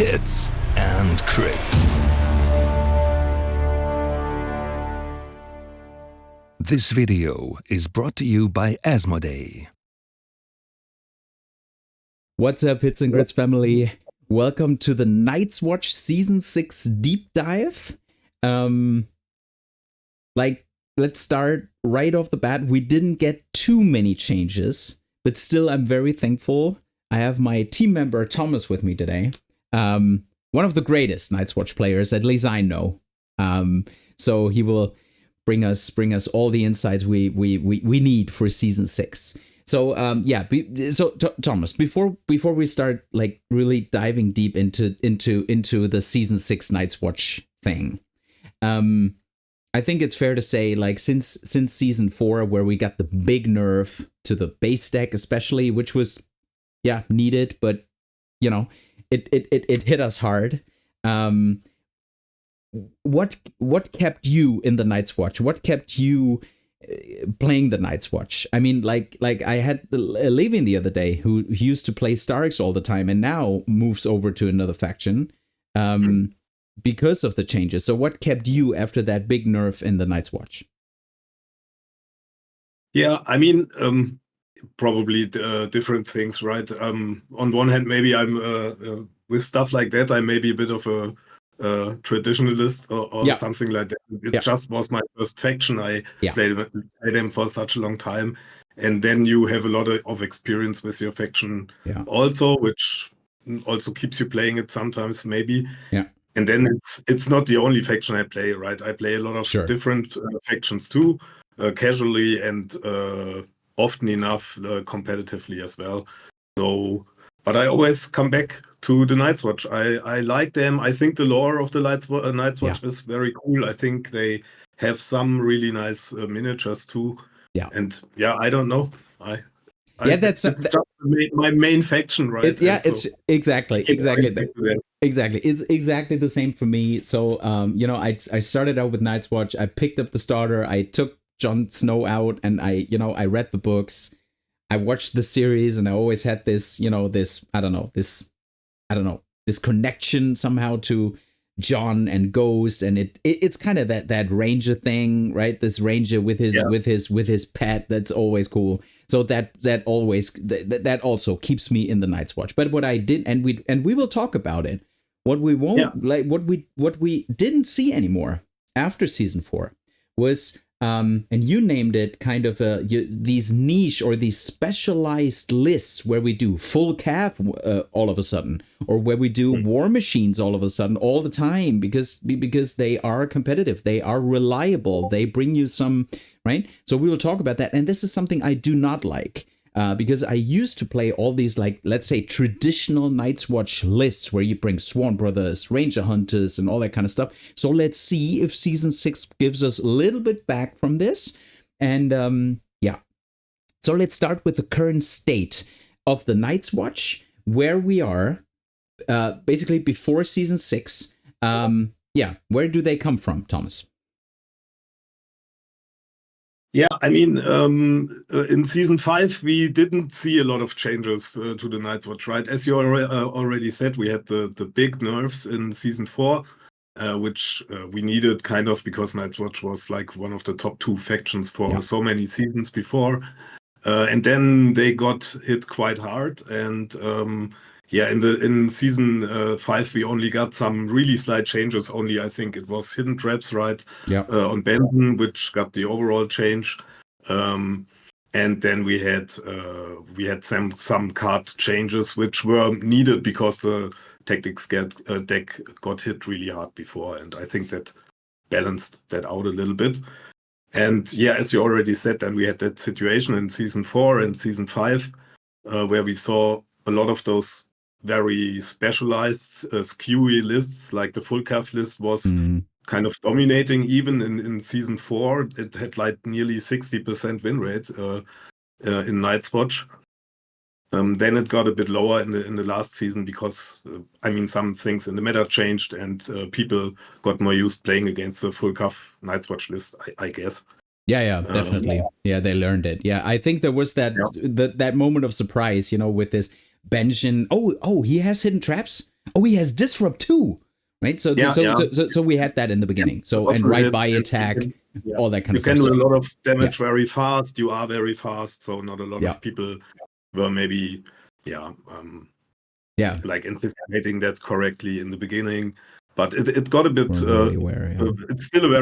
Hits and Crits. This video is brought to you by Asmodee. What's up, Hits and Crits family? Welcome to the Night's Watch Season 6 deep dive. Let's start right off the bat. We didn't get too many changes, but still I'm very thankful. I have my team member Thomas with me today. One of the greatest Night's Watch players, at least I know. So he will bring us all the insights we need for Season 6. So Thomas, before we start like really diving deep into the Season 6 Night's Watch thing, I think it's fair to say, like, since Season 4, where we got the big nerf to the base deck especially, which was needed, but you know, it hit us hard. What kept you in the Night's Watch? What kept you playing the Night's Watch? I mean, like I had Levin the other day who used to play Starks all the time and now moves over to another faction because of the changes. So what kept you after that big nerf in the Night's Watch? Yeah, I mean, probably different things, right? On one hand, maybe I'm with stuff like that, I'm maybe a bit of a traditionalist or something like that. It just was my first faction. I played them for such a long time, and then you have a lot of experience with your faction also, which also keeps you playing it sometimes maybe. And then it's not the only faction I play, right? I play a lot of different factions too, casually and often enough competitively as well. So, but I always come back to the Night's Watch. I like them. I think the lore of the Night's Watch is very cool. I think they have some really nice miniatures too. And I don't know. It's just my main faction, right? It's exactly. It's exactly the same for me. So, I started out with Night's Watch. I picked up the starter. I took Jon Snow out, and I read the books. I watched the series, and I always had this connection somehow to Jon and Ghost, and it's kind of that ranger thing, right? This ranger with his pet. That's always cool. So that also keeps me in the Night's Watch. But what I did, and we will talk about it. What we won't what we didn't see anymore after Season 4 was. And you named it kind of these niche or these specialized lists where we do full calf all of a sudden, or where we do war machines all of a sudden all the time because they are competitive, they are reliable, they bring you some, right? So we will talk about that. And this is something I do not like. Because I used to play all these, like, let's say, traditional Night's Watch lists where you bring Sworn Brothers, Ranger Hunters, and all that kind of stuff. So let's see if Season 6 gives us a little bit back from this. And, So let's start with the current state of the Night's Watch, where we are, basically before Season 6. Where do they come from, Thomas? Yeah, I mean, in Season 5, we didn't see a lot of changes to the Night's Watch, right? As you already said, we had the big nerfs in Season 4, which we needed kind of because Night's Watch was like one of the top 2 factions for so many seasons before. And then they got hit quite hard. And in Season 5, we only got some really slight changes. Only, I think it was hidden traps, right? On Benton, which got the overall change. And then we had some card changes which were needed because the tactics deck got hit really hard before, and I think that balanced that out a little bit. And as you already said, then we had that situation in Season 4 and Season 5 where we saw a lot of those very specialized skewy lists, like the full calf list was kind of dominating. Even in Season 4, it had like nearly 60% win rate in Night's Watch. Then it got a bit lower in the last season because some things in the meta changed and people got more used playing against the full calf Night's Watch list, I guess. Yeah, definitely. They learned it. Yeah, I think there was that moment of surprise, with this Benjin. Oh, he has hidden traps. Oh, he has disrupt too. Right. So so we had that in the beginning. So and right by attack, all that kind of stuff. You can do a lot of damage very fast. You are very fast. So not a lot of people were maybe like anticipating that correctly in the begining. But it got a bit. It's still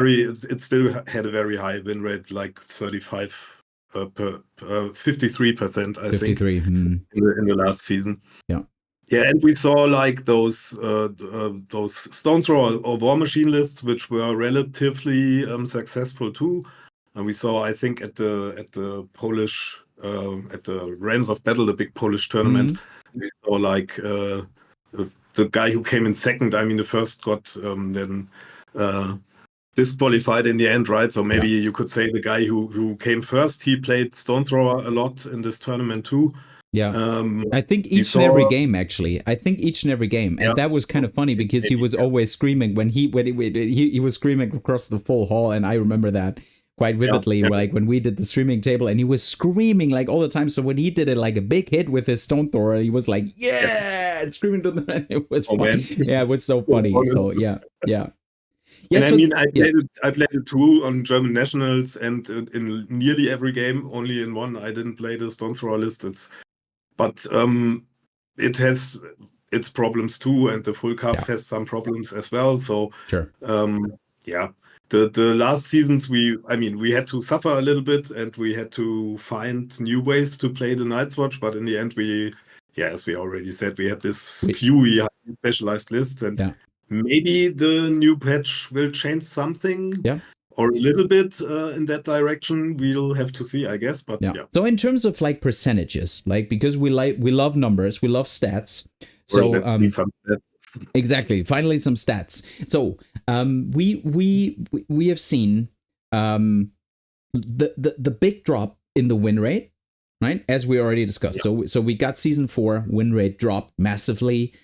had a very high win rate, like 35 per 53%. I 53, think in the last season. Yeah, and we saw like those Stone Throw or War Machine lists, which were relatively successful too. And we saw, I think, at the Polish at the Realms of Battle, the big Polish tournament, we saw like the guy who came in second. I mean, the first got then disqualified in the end, right? So maybe you could say the guy who came first, he played Stone Thrower a lot in this tournament too. Yeah, I think each and every game, actually. I think each and every game, and that was kind of funny because he was always screaming when he was screaming across the full hall, and I remember that quite vividly. Like when we did the streaming table, and he was screaming like all the time. So when he did it like a big hit with his Stone Thrower, he was like, and screaming to the. It was funny. Yeah, it was so funny. So yeah. And I mean, I played it too on German Nationals, and in nearly every game. Only in one, I didn't play the Stone Thrower list. But it has its problems too, and the full cup has some problems as well. So sure, the last seasons we had to suffer a little bit, and we had to find new ways to play the Night's Watch. But in the end, as we already said, we had this skewy specialized list, and maybe the new patch will change something. Or a little bit in that direction. We'll have to see, I guess. But So in terms of like percentages, like because we love numbers, we love stats. So exactly, finally some stats. So we have seen the big drop in the win rate, right? As we already discussed. So we got season 4 win rate dropped massively.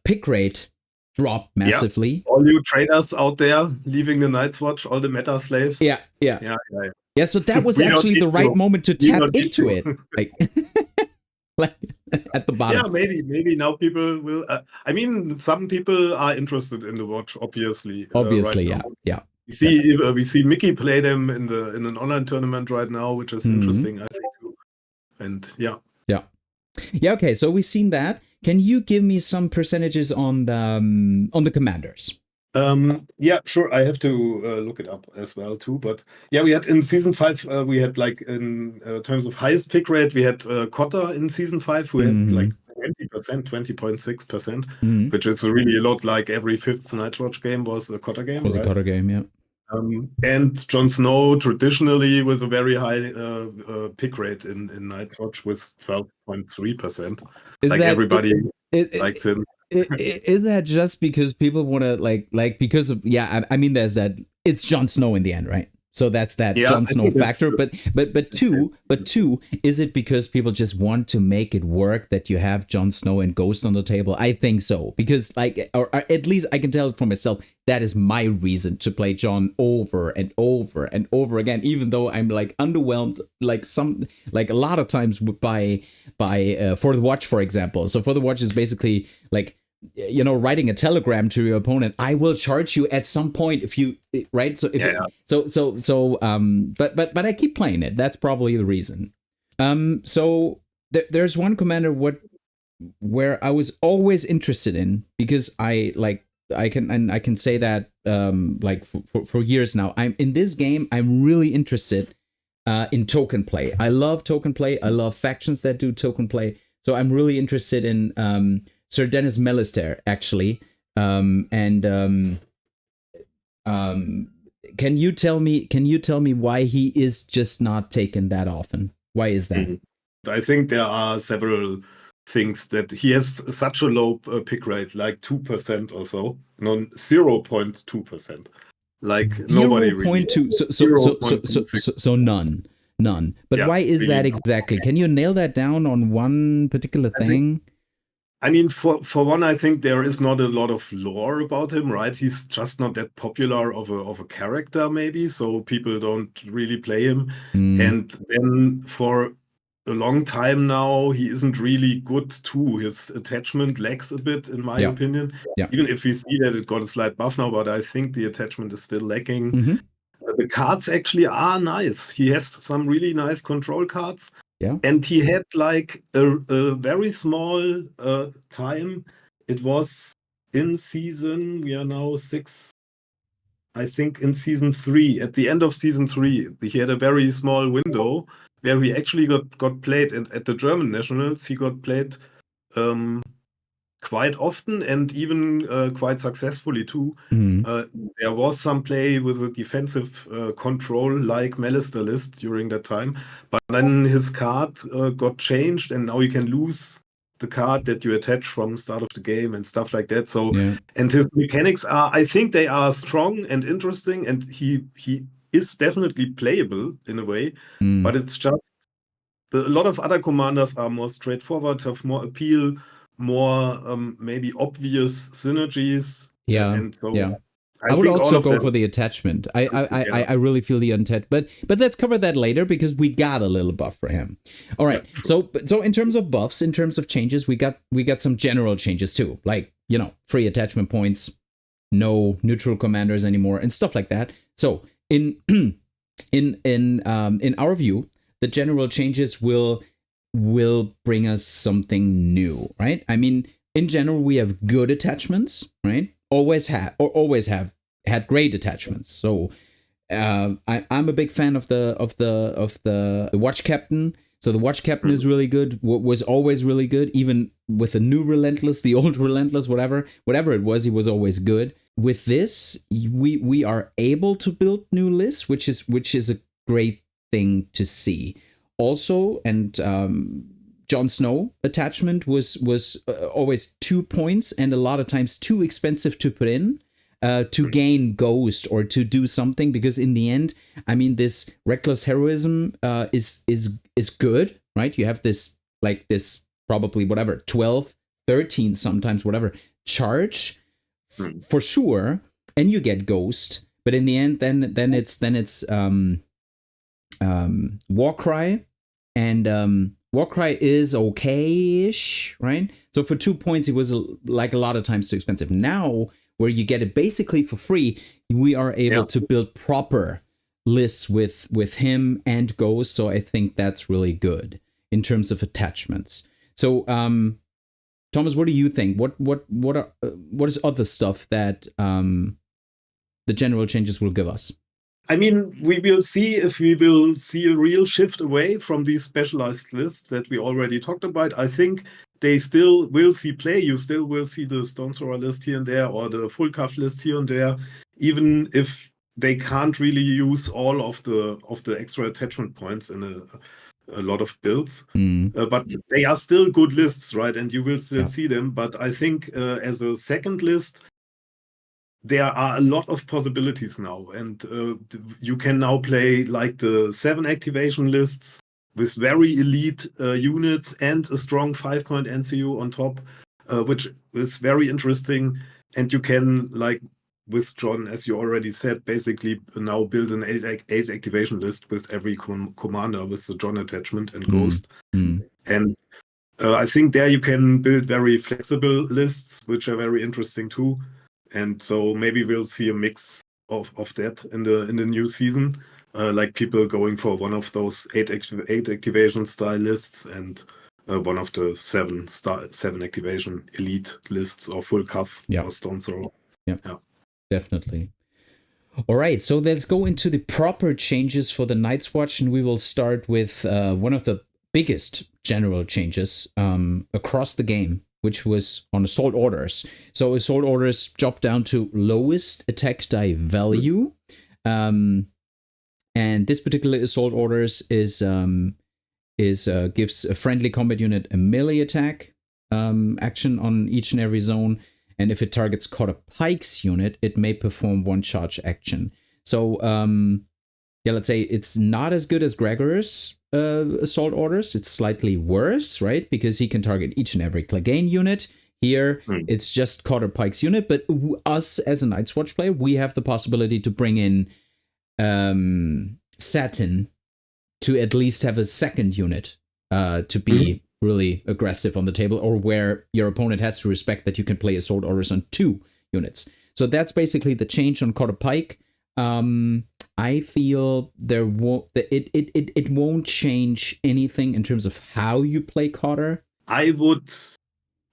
Pick rate drop massively. All you traders out there leaving the Night's Watch, all the meta slaves. Yeah. So that was actually the right moment to tap into it. Like at the bottom. Yeah, maybe now people will. I mean, some people are interested in the watch, obviously. Obviously, right yeah. We see Mickey play them in an online tournament right now, which is interesting, I think. And yeah. Okay, so we've seen that. Can you give me some percentages on the commanders? Yeah, sure. I have to look it up as well too. But yeah, we had in season 5, we had like in terms of highest pick rate, we had Cotter in season 5 who had like 20%, 20.6%, which is really a lot. Like every 5th Night's Watch game was a Cotter game. A Cotter game, yeah. And Jon Snow traditionally with a very high pick rate in Night's Watch with 12.3%. Like everybody likes him. Is that just because people want to like because of I mean there's that it's Jon Snow in the end, right? So that's that Jon Snow factor. But two, is it because people just want to make it work that you have Jon Snow and Ghost on the table? I think so, because like or at least I can tell it for myself. That is my reason to play Jon over and over and over again, even though I'm like underwhelmed like a lot of times by For the Watch, for example. So For the Watch is basically like, you know, writing a telegram to your opponent. I will charge you at some point if you right. So but I keep playing it. That's probably the reason. So there's one commander where I was always interested in, because I can say that like for years now. I'm in this game. I'm really interested in token play. I love token play. I love factions that do token play. So I'm really interested in Sir Dennis Mellister, actually. Can you tell me why he is just not taken that often? Why is that? I think there are several things that he has such a low pick rate, like 2% or so. No, 0.2%. Like 0. nobody really. 0.2. So none. But why is that exactly? Can you nail that down on one particular thing? I mean, for one, I think there is not a lot of lore about him, right? He's just not that popular of a character, maybe, so people don't really play him. And then for a long time now, he isn't really good too. His attachment lacks a bit, in my opinion. Yeah. Even if we see that it got a slight buff now, but I think the attachment is still lacking. Mm-hmm. The cards actually are nice. He has some really nice control cards. Yeah. And he had like a very small time. It was in season, we are now 6, I think in season 3, at the end of season 3, he had a very small window where he actually got played. And at the German nationals, he got played quite often and even quite successfully too. There was some play with a defensive control like Malister list during that time, but then his card got changed and now you can lose the card that you attach from start of the game and stuff like that. So, and his mechanics are, I think they are strong and interesting, and he is definitely playable in a way, but it's just a lot of other commanders are more straightforward, have more appeal, more maybe obvious synergies. And so I would also go for the attachment. I really feel the untouched, but let's cover that later because we got a little buff for him. All right. So in terms of buffs, in terms of changes, we got some general changes too, like free attachment points, no neutral commanders anymore, and stuff like that. So in our view, the general changes will bring us something new, right? I mean, in general, we have good attachments, right? Always have had great attachments. So I'm a big fan of the watch captain. So the watch captain is really good. Was always really good, even with the new relentless, the old relentless, whatever it was, he was always good. With this, we are able to build new lists, which is a great thing to see. Also, and Jon Snow attachment was always 2 points and a lot of times too expensive to put in to gain ghost or to do something, because in the end, I mean, this reckless heroism is good, right? You have this probably 12, 13 sometimes, whatever, charge for sure, and you get ghost, but in the end then it's Warcry, and Warcry is okay-ish, right? So for 2 points, it was like a lot of times too expensive. Now, where you get it basically for free, we are able to build proper lists with him and Ghost. So I think that's really good in terms of attachments. So, Thomas, what do you think? What is other stuff that the general changes will give us? I mean, we will see if we will see a real shift away from these specialized lists that we already talked about. I think they still will see play. You still will see the Stone Thrower list here and there, or the Full Cuff list here and there, even if they can't really use all of the extra attachment points in a lot of builds. But they are still good lists, right? And you will still see them. But I think as a second list, there are a lot of possibilities now, and you can now play like the 7 activation lists with very elite units and a strong 5-point NCU on top, which is very interesting. And you can, like with John, as you already said, basically now build an 8 activation list with every commander with the John attachment and Ghost. And I think there you can build very flexible lists, which are very interesting too. And so maybe we'll see a mix of that in the new season, like people going for one of those 8 activation style lists and one of the 7 activation elite lists or Full Cuff or Stone Thrower. Yeah, definitely. All right, so let's go into the proper changes for the Night's Watch, and we will start with one of the biggest general changes across the game, which was on Assault Orders. So Assault Orders dropped down to lowest attack die value. And this particular Assault Orders is gives a friendly combat unit a melee attack action on each and every zone. And if it targets Cotter Pike's unit, it may perform 1 charge action. So let's say it's not as good as Gregor's Assault Orders. It's slightly worse, right? Because he can target each and every Clegane unit. Here, it's just Cotter Pike's unit. But us as a Night's Watch player, we have the possibility to bring in Satin to at least have a second unit to be really aggressive on the table, or where your opponent has to respect that you can play Assault Orders on 2 units. So that's basically the change on Quarter Pike. I feel it won't change anything in terms of how you play Cotter. I would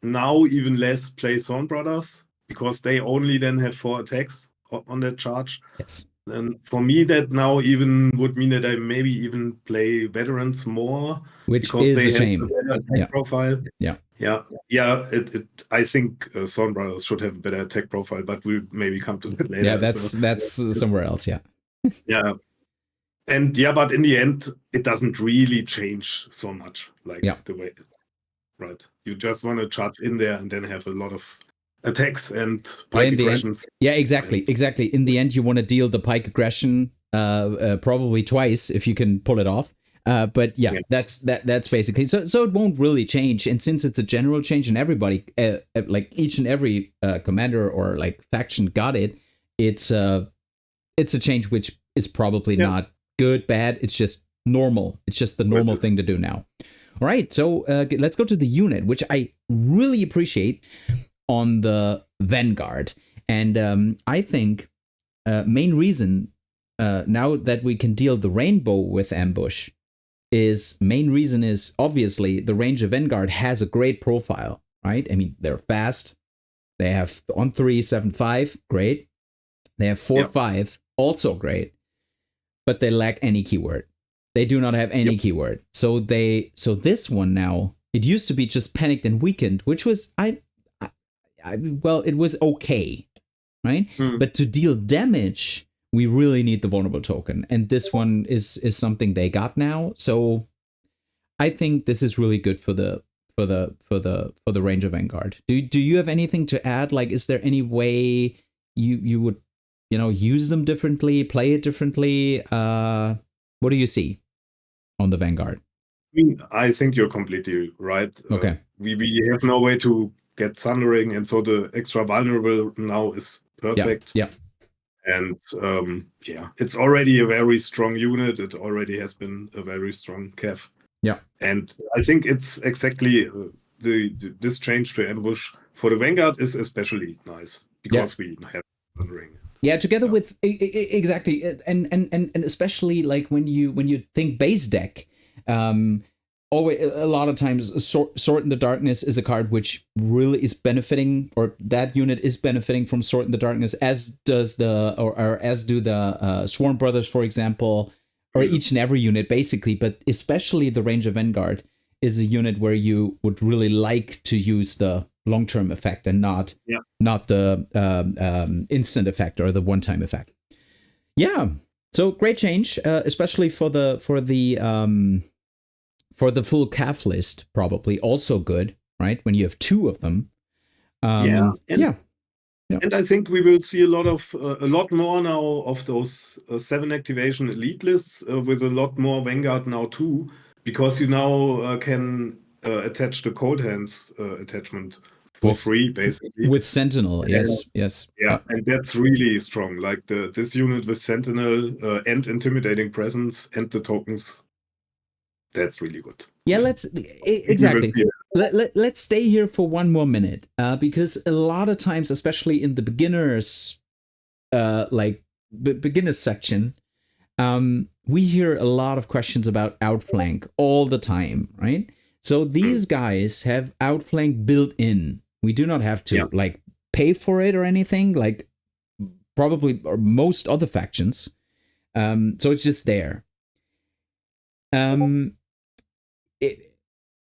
now even less play Thorn Brothers, because they only then have 4 attacks on that charge. Yes. And for me, that now even would mean that I maybe even play Veterans more, which because is they a have shame. a better attack profile. Yeah. I think Thorn Brothers should have a better attack profile, but we'll maybe come to that later. Yeah, that's somewhere else. Yeah. Yeah. And but in the end, it doesn't really change so much, like the way, right? You just want to charge in there and then have a lot of attacks and pike aggressions. Exactly. In the end, you want to deal the pike aggression probably twice if you can pull it off. But that's basically so it won't really change. And since it's a general change and everybody like each and every commander or like faction got it, it's a change which is probably not good, bad. It's just normal. It's just the normal thing to do now. All right, so let's go to the unit, which I really appreciate on the Vanguard. And I think main reason now that we can deal the rainbow with ambush is obviously the Ranger Vanguard has a great profile, right? I mean, they're fast. They have on 3, 7, 5, great. They have 4, 5, also great. But they lack any keyword. They do not have any keyword. So this one now, it used to be just panicked and weakened, which was well, it was okay, right? But to deal damage, we really need the vulnerable token, and this one is something they got now. So I think this is really good for the Ranger Vanguard. Do you have anything to add? Like, is there any way you would use them differently, play it differently? What do you see on the Vanguard? I think you're completely right. Okay. We have no way to get Thundering, and so the extra vulnerable now is perfect. Yeah. And it's already a very strong unit. It already has been a very strong Cav. Yeah. And I think it's exactly this change to ambush for the Vanguard is especially nice, because we have Thundering. Yeah, together with exactly, and especially like when you think base deck, always a lot of times Sword in the Darkness is a card which really is benefiting, or that unit is benefiting from Sword in the Darkness, as does as do the Swarm Brothers, for example, or each and every unit basically. But especially the Ranger Vanguard is a unit where you would really like to use the long-term effect and not the instant effect or the one-time effect. Yeah, so great change, especially for the full calf list. Probably also good, right? When you have 2 of them. And I think we will see a lot more now of those 7 activation elite lists with a lot more Vanguard now too, because you now can attach the Cold Hands attachment for free, basically. With Sentinel, yes. Yeah, and that's really strong. Like this unit with Sentinel and Intimidating Presence and the tokens, that's really good. Yeah, let's stay here for one more minute, because a lot of times, especially in the beginners, beginners section, we hear a lot of questions about outflank all the time, right? So these guys have outflank built in. We do not have to pay for it or anything, like probably or most other factions. So it's just there.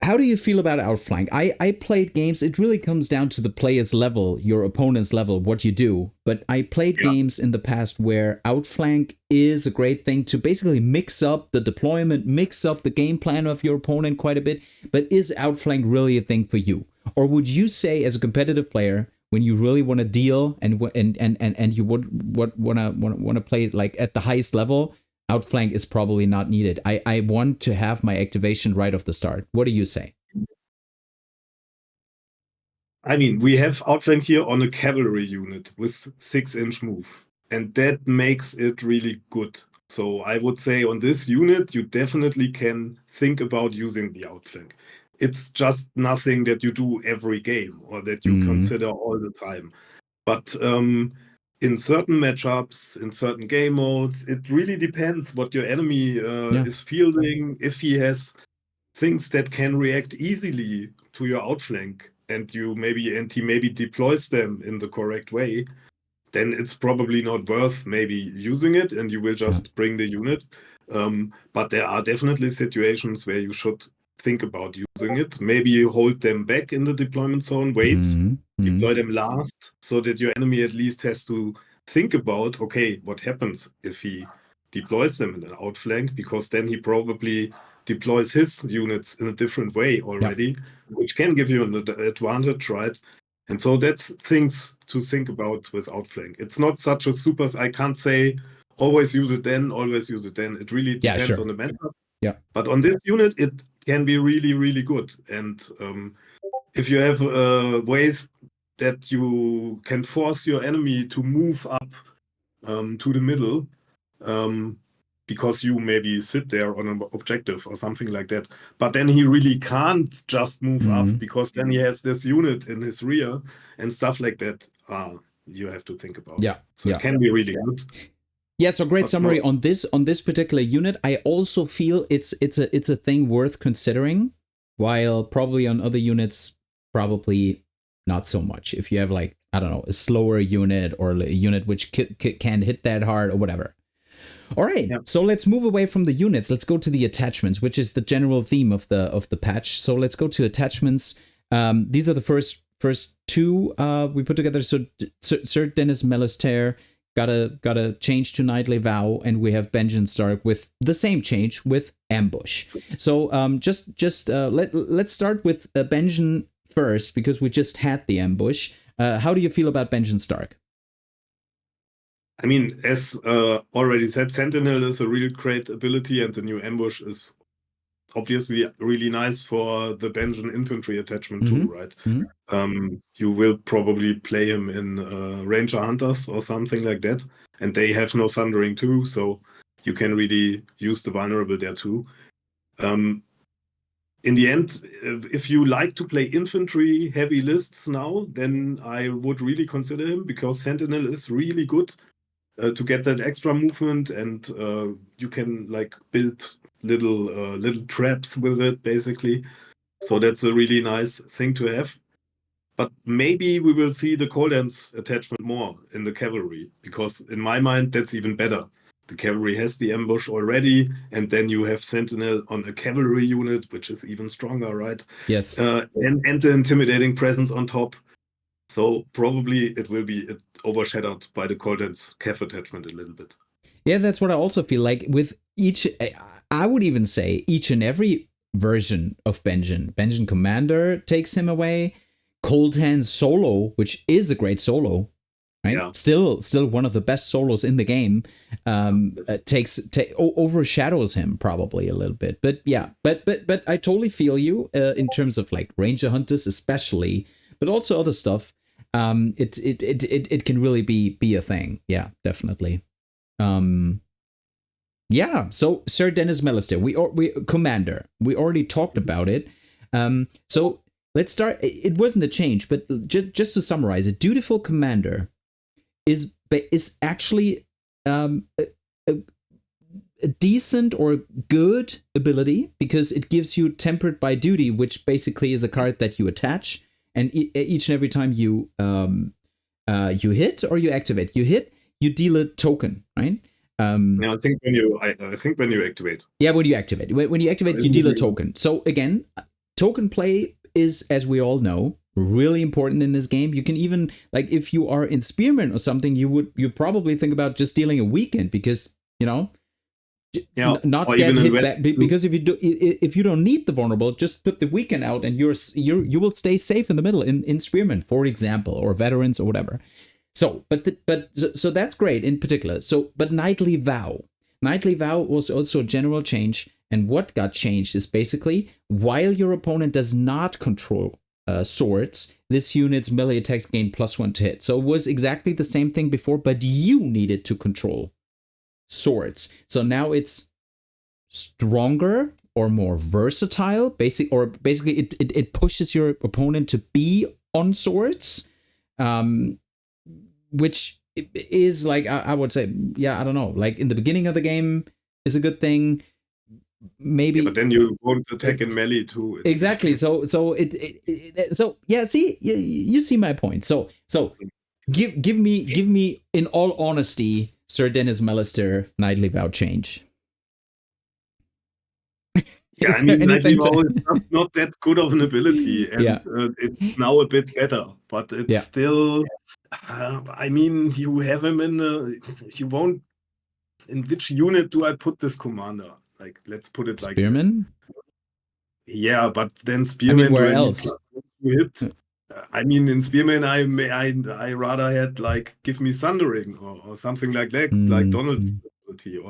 How do you feel about outflank? I played games. It really comes down to the player's level, your opponent's level, what you do. But I played games in the past where outflank is a great thing to basically mix up the deployment, mix up the game plan of your opponent quite a bit. But is outflank really a thing for you? Or would you say, as a competitive player, when you really want to deal and you would want to play like at the highest level, outflank is probably not needed. I want to have my activation right off the start. What do you say? I mean, we have outflank here on a cavalry unit with 6-inch move, and that makes it really good. So I would say on this unit, you definitely can think about using the outflank. It's just nothing that you do every game or that you consider all the time. But in certain matchups, in certain game modes, it really depends what your enemy is fielding. If he has things that can react easily to your outflank, and he maybe deploys them in the correct way, then it's probably not worth maybe using it, and you will just bring the unit. But there are definitely situations where you should think about using it. Maybe you hold them back in the deployment zone, wait, deploy them last, so that your enemy at least has to think about, okay, what happens if he deploys them in an outflank, because then he probably deploys his units in a different way already, which can give you an advantage, right? And so that's things to think about with outflank. It's not such a super. I can't say always use it then, always use it then. It really depends on the matchup. Yeah. But on this unit, it can be really, really good. And if you have ways that you can force your enemy to move up to the middle, because you maybe sit there on an objective or something like that. But then he really can't just move up, because then he has this unit in his rear and stuff like that. You have to think about. So it can be really good. Yeah, so great summary on this particular unit. I also feel it's a thing worth considering, while probably on other units, probably not so much. If you have, like, I don't know, a slower unit or a unit which can't hit that hard or whatever. All right, so let's move away from the units. Let's go to the attachments, which is the general theme of the patch. So let's go to attachments. These are the first two we put together. So Sir Dennis Melister got a change to Knightly Vow, and we have Benjamin Stark with the same change with Ambush. So let's start with Benjamin first, because we just had the Ambush. How do you feel about Benjamin Stark? I mean, as already said, Sentinel is a real great ability, and the new Ambush is obviously really nice for the Benjamin infantry attachment too, right? You will probably play him in Ranger Hunters or something like that, and they have no Thundering too, so you can really use the vulnerable there too. In the end, if you like to play infantry heavy lists now, then I would really consider him, because Sentinel is really good to get that extra movement, and you can like build little traps with it, basically. So that's a really nice thing to have. But maybe we will see the Cold Hands attachment more in the cavalry, because in my mind that's even better. The cavalry has the ambush already, and then you have Sentinel on a cavalry unit, which is even stronger, right? Yes. And the intimidating presence on top. So probably it will be overshadowed by the Cold Hands Cav attachment a little bit. Yeah, that's what I also feel like with each. I would even say each and every version of Benjamin Commander takes him away. Cold Hands solo, which is a great solo, right? Yeah. Still one of the best solos in the game. Overshadows him probably a little bit, but yeah, but I totally feel you in terms of like Ranger Hunters especially, but also other stuff. It can really be a thing. Yeah, definitely. Yeah. So Sir Dennis Melister, we Commander. We already talked about it. So let's start. It wasn't a change, but just to summarize it, Dutiful Commander is actually a decent or good ability, because it gives you Tempered by Duty, which basically is a card that you attach, and each and every time you hit or you activate, you deal a token, right? Yeah, I think when you activate. Yeah, when you activate, you deal a token. So again, token play is, as we all know, really important in this game. You can even, like, if you are in Spearman or something, you probably think about just dealing a weekend, because not get hit back, because if you don't need the vulnerable, just put the weekend out and you will stay safe in the middle in Spearman, for example, or veterans or whatever. So so that's great in particular. So but Knightly Vow was also a general change, and what got changed is basically, while your opponent does not control swords, this unit's melee attacks gain +1 to hit. So it was exactly the same thing before, but you needed to control swords. So now it's stronger or more versatile. Basically, it pushes your opponent to be on swords, which is like I would say, I don't know. Like in the beginning of the game is a good thing. Maybe, but then you won't attack in melee too. Exactly. So see, you see my point. So give me in all honesty, Sir Dennis Mellister, Knightly Vow change. Yeah, I mean, Knightly Vow is not that good of an ability, and it's now a bit better, but it's still. I mean, you have him you won't. In which unit do I put this commander? Like, let's put it like Spearman. Yeah, but then Spearman. Where else? Hit. I mean, in Spearman, I rather had like give me Sundering or something like that, like Donald's ability,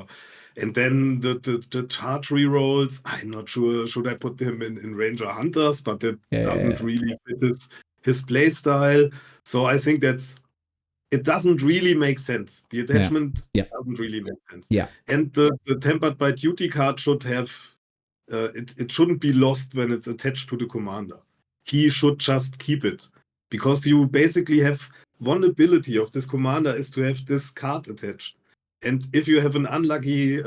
and then the charge rerolls. I'm not sure. Should I put him in Ranger Hunters? But that doesn't really fit his play style. So I think it doesn't really make sense. The attachment doesn't really make sense. Yeah. And the Tempered by Duty card should have it shouldn't be lost when it's attached to the commander. He should just keep it, because you basically have one ability of this commander is to have this card attached. And if you have an unlucky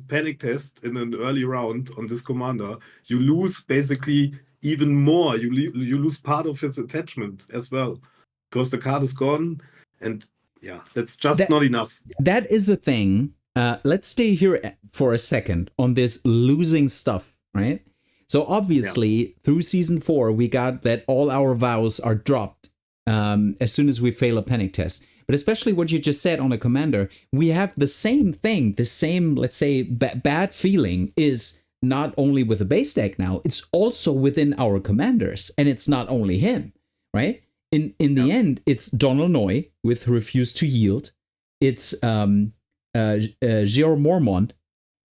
panic test in an early round on this commander, you lose basically even more. You lose part of his attachment as well, because the card is gone. And that's just not enough. That is a thing. Let's stay here for a second on this losing stuff, right? So obviously, through season 4, we got that all our vows are dropped as soon as we fail a panic test. But especially what you just said on a commander, we have the same thing, the same, let's say, bad feeling is not only with the base deck now, it's also within our commanders. And it's not only him, right? In the end, it's Donald Noy with Refuse to Yield. It's Geor Mormont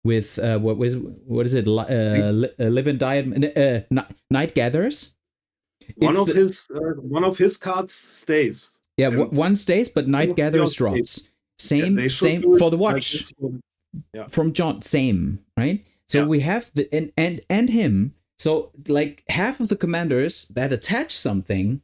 with what is it? Live and Die Night Gatherers. One of his cards stays. Yeah, one stays, but Night Gatherers drops. Same for the watch from John. Same, right? So we have the and him. So like half of the commanders that attach something,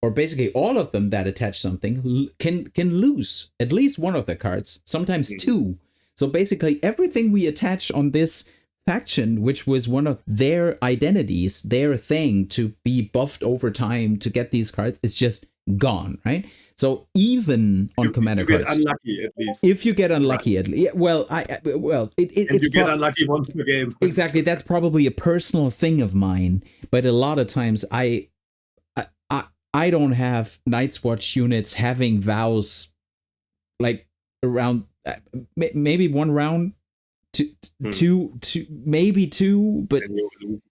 or basically all of them that attach something, can lose at least one of the cards, sometimes two. So basically everything we attach on this faction, which was one of their identities, their thing to be buffed over time to get these cards, is just gone, right? So even on commander cards, unlucky at least. If you get unlucky, at least, it's get unlucky once per game. Exactly, that's probably a personal thing of mine. But a lot of times, I don't have Night's Watch units having vows like around maybe one round, two, maybe two, but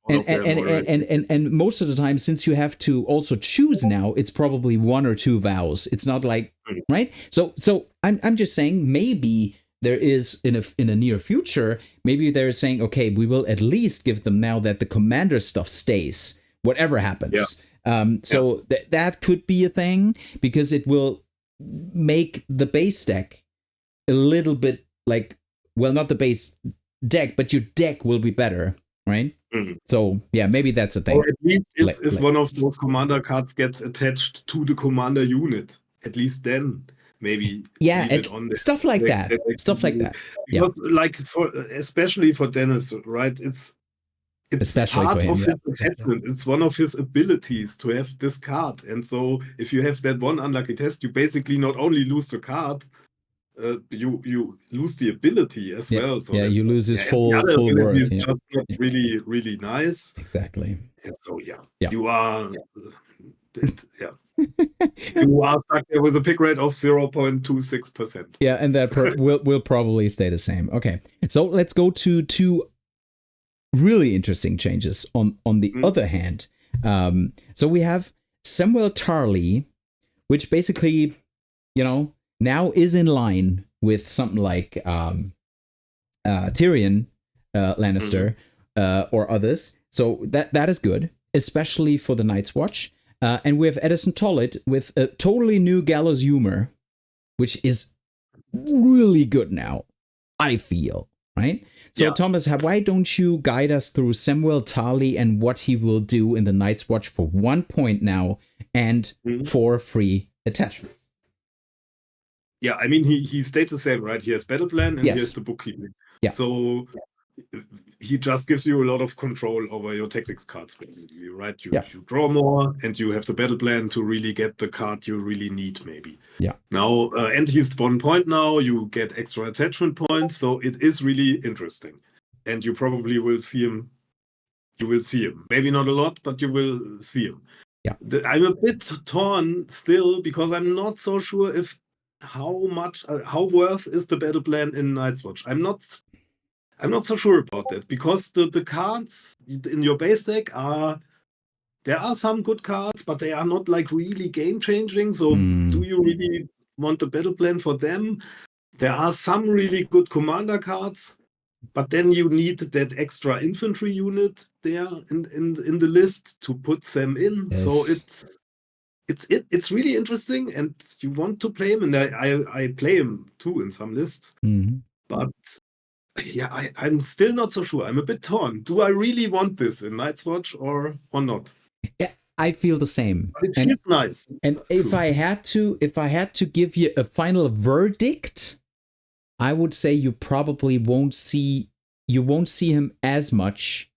and most of the time, since you have to also choose now, it's probably one or two vows. It's not like right. So I'm just saying maybe there is in a near future, maybe they're saying, okay, we will at least give them now that the commander stuff stays, whatever happens. So that could be a thing, because it will make the base deck a little bit like, well, not the base deck, but your deck will be better, right? So maybe that's a thing. Or at least if one of those commander cards gets attached to the commander unit, at least then maybe stuff like that. Stuff like that. Because like especially for Dennis, right? It's especially part of his attachment. It's one of his abilities to have this card. And so if you have that one unlucky test, you basically not only lose the card, you lose the ability as well. So you lose his full worth. It's just not really, really nice. Exactly. And so you are you are stuck there with a pick rate of 0.26%. Yeah, and that will probably stay the same. Okay, so let's go to two really interesting changes on the other hand. So we have Samuel Tarly, which basically, now is in line with something like Tyrion Lannister or others. So that is good, especially for the Night's Watch. And we have Edison Tollett with a totally new Gallows humor, which is really good now. I feel, right? So Thomas, why don't you guide us through Samuel Tarly and what he will do in the Night's Watch for 1 point now and 4 free attachments? Yeah, I mean, he stayed the same, right? He has battle plan and he has the bookkeeping. Yeah. So he just gives you a lot of control over your tactics cards, basically, right? You draw more and you have the battle plan to really get the card you really need, maybe. Yeah. Now, and he's 1 point now, you get extra attachment points, so it is really interesting. And you probably will see him. You will see him. Maybe not a lot, but you will see him. Yeah. I'm a bit torn still because I'm not so sure if how worth is the battle plan in Night's Watch. I'm not so sure about that because the cards in your base deck there are some good cards, but they are not like really game changing. So do you really want the battle plan for them? There are some really good commander cards, but then you need that extra infantry unit there in the list to put them in. Yes. So it's really interesting, and you want to play him, and I play him too in some lists. But yeah, I'm still not so sure. I'm a bit torn. Do I really want this in Night's Watch or not? Yeah, I feel the same. But it feels nice. And if I had to give you a final verdict, I would say you probably won't see him as much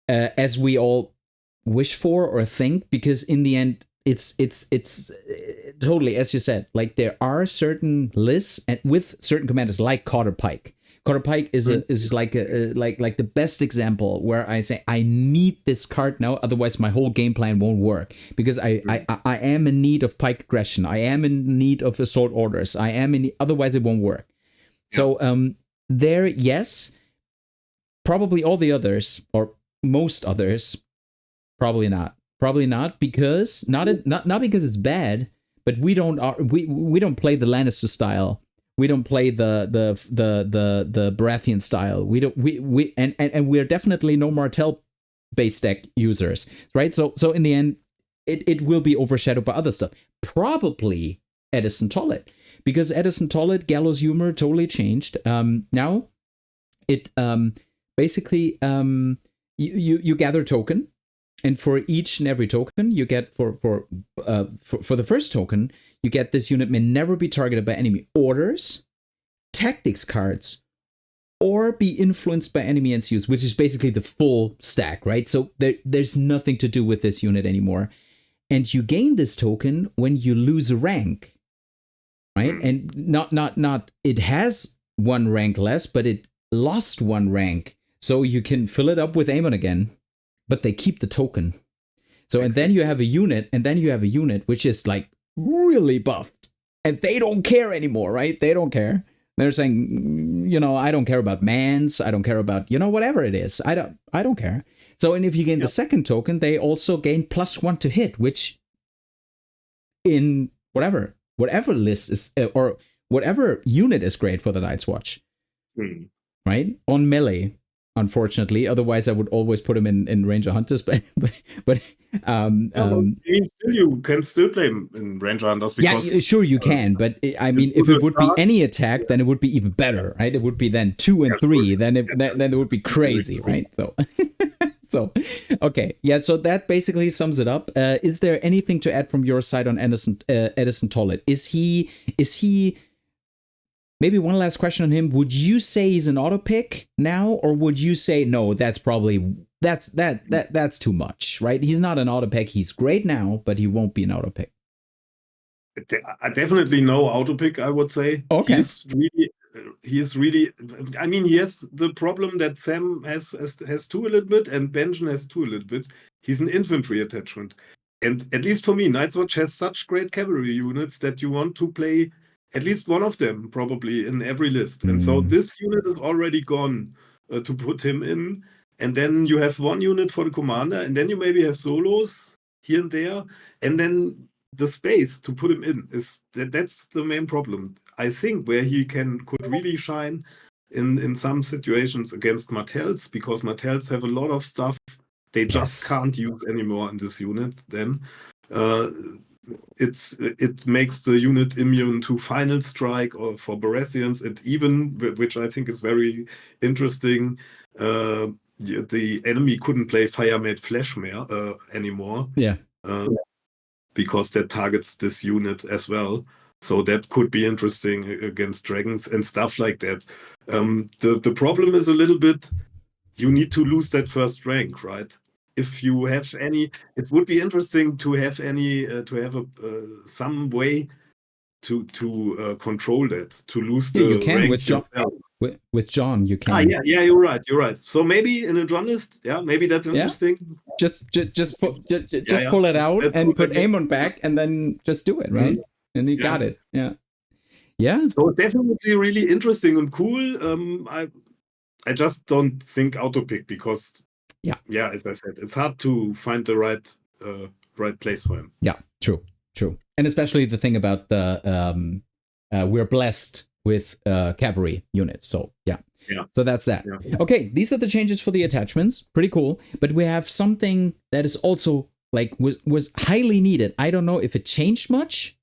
as we all wish for or think, because in the end it's totally, as you said, like there are certain lists and with certain commanders like Cotter Pike. Cotter Pike is like the best example where I say I need this card now, otherwise my whole game plan won't work, because I am in need of pike aggression, I am in need of assault orders, otherwise it won't work. So there, yes, probably all the others or most others, probably not, because not because it's bad, but we don't play the Lannister style. We don't play the Baratheon style. And we're definitely no Martell base deck users, right? So in the end, it will be overshadowed by other stuff. Probably Edison Tollett, because Edison Tollett Gallows Humor totally changed. Now it basically you gather token, and for each and every token you get for the first token, you get this unit may never be targeted by enemy orders, tactics cards, or be influenced by enemy NCUs, which is basically the full stack, right? So there's nothing to do with this unit anymore. And you gain this token when you lose a rank, right? And not it has 1 rank less, but it lost 1 rank. So you can fill it up with Amon again, but they keep the token. So, and then you have a unit, which is like really buffed, and they don't care anymore, right? They don't care. They're saying, I don't care about mans, I don't care about, whatever it is. I don't care. So, and if you gain the second token, they also gain +1 to hit, which in whatever list is, or whatever unit is great for the Night's Watch, right? On melee, unfortunately. Otherwise, I would always put him in Ranger Hunters, but you can still play him in Ranger Hunters. Because, sure you can, but I mean, if it would be any attack, then it would be even better, right? It would be then 2 and 3, then it would be crazy, right? So, okay, yeah. So that basically sums it up. Is there anything to add from your side on Edison Tollett? Is he? Maybe one last question on him. Would you say he's an auto pick now, or would you say no? That's too much, right? He's not an auto pick. He's great now, but he won't be an auto pick. Definitely no auto pick, I would say. Okay. He's really. I mean, he has the problem that Sam has too a little bit, and Benjen has too a little bit. He's an infantry attachment, and at least for me, Night's Watch has such great cavalry units that you want to play at least one of them probably in every list. And so this unit is already gone to put him in. And then you have 1 unit for the commander, and then you maybe have solos here and there. And then the space to put him in that's the main problem. I think where he could really shine in some situations against Martells, because Martells have a lot of stuff they just can't use anymore in this unit then. it makes the unit immune to final strike or for Baratheons. It even, which I think is very interesting, the enemy couldn't play Fire Made Flesh anymore. Yeah. Because that targets this unit as well. So that could be interesting against dragons and stuff like that. The problem is a little bit, you need to lose that first rank, right? If you have any, it would be interesting to have some way to control that, to lose the you can rank with John. With John, you can. Yeah, you're right. So maybe in a John list, maybe that's interesting. Just pull it out and put Amon back, and then just do it, right? And you got it. Yeah. So definitely really interesting and cool. I just don't think auto pick because as I said, it's hard to find the right place for him. Yeah, true. And especially the thing about the we're blessed with cavalry units. So so that's that. Okay, these are the changes for the attachments. Pretty cool. But we have something that is also like was highly needed. I don't know if it changed much,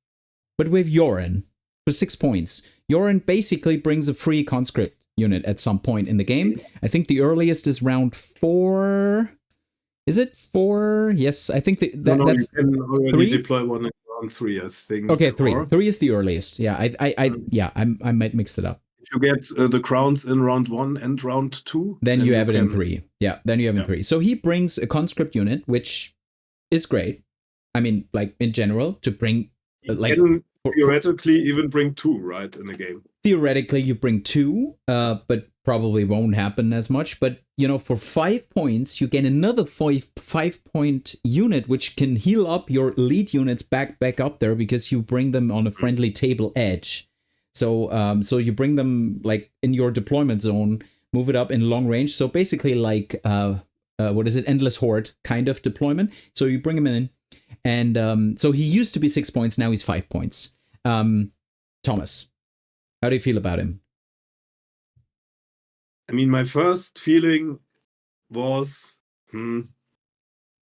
but we have Yoren for 6 points. Yoren basically brings a free conscript unit at some point in the game. I think the earliest is round 4. Is it 4? Yes, I think that's you can already 3? Deploy one at round 3, I think. Okay, 3. 3 is the earliest. Yeah, I might mix it up. If you get the crowns in round 1 and round 2, then you have it in 3. Yeah, then you have it in 3. So he brings a conscript unit, which is great. I mean, like in general, to bring theoretically even bring 2, right, in the game. Theoretically, you bring 2, but probably won't happen as much. But, for 5 points, you get another 5-point unit, which can heal up your elite units back up there because you bring them on a friendly table edge. So you bring them like in your deployment zone, move it up in long range. So basically like, Endless Horde kind of deployment. So you bring him in. And so he used to be 6 points. Now he's 5 points. Thomas, how do you feel about him? I mean, my first feeling was